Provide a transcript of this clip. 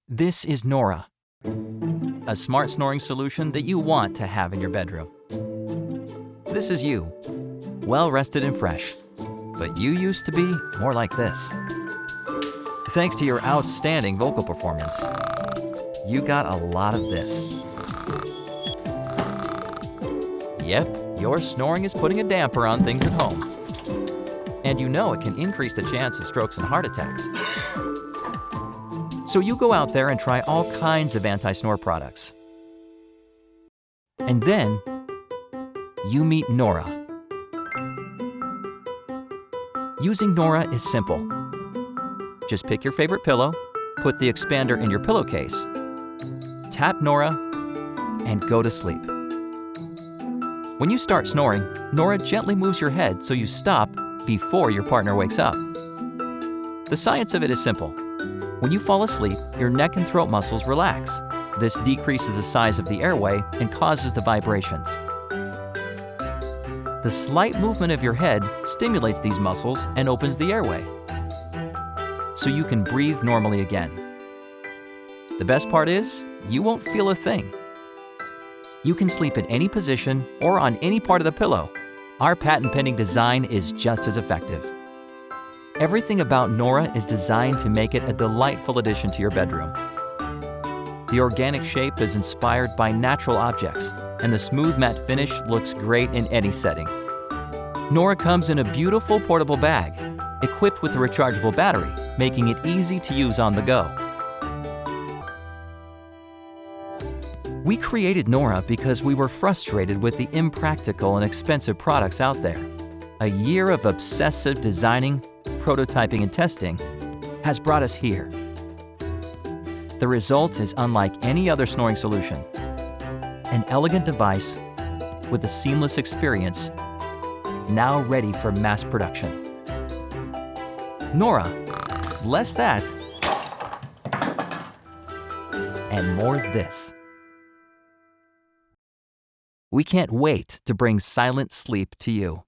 This is Nora, a smart snoring solution that you want to have in your bedroom. This is you, well rested and fresh, but you used to be more like this. Thanks to your outstanding vocal performance, you got a lot of this. Yep, your snoring is putting a damper on things at home. And you know it can increase the chance of strokes and heart attacks. So you go out there and try all kinds of anti-snore products. And then you meet Nora. Using Nora is simple. Just pick your favorite pillow, put the expander in your pillowcase, tap Nora, and go to sleep. When you start snoring, Nora gently moves your head so you stop before your partner wakes up. The science of it is simple. When you fall asleep, your neck and throat muscles relax. This decreases the size of the airway and causes the vibrations. The slight movement of your head stimulates these muscles and opens the airway, so you can breathe normally again. The best part is, you won't feel a thing. You can sleep in any position or on any part of the pillow. Our patent-pending design is just as effective. Everything about Nora is designed to make it a delightful addition to your bedroom. The organic shape is inspired by natural objects, and the smooth matte finish looks great in any setting. Nora comes in a beautiful portable bag, equipped with a rechargeable battery, making it easy to use on the go. We created Nora because we were frustrated with the impractical and expensive products out there. A year of obsessive designing, prototyping, and testing has brought us here. The result is unlike any other snoring solution. An elegant device with a seamless experience, now ready for mass production. Nora, less that, and more this. We can't wait to bring silent sleep to you.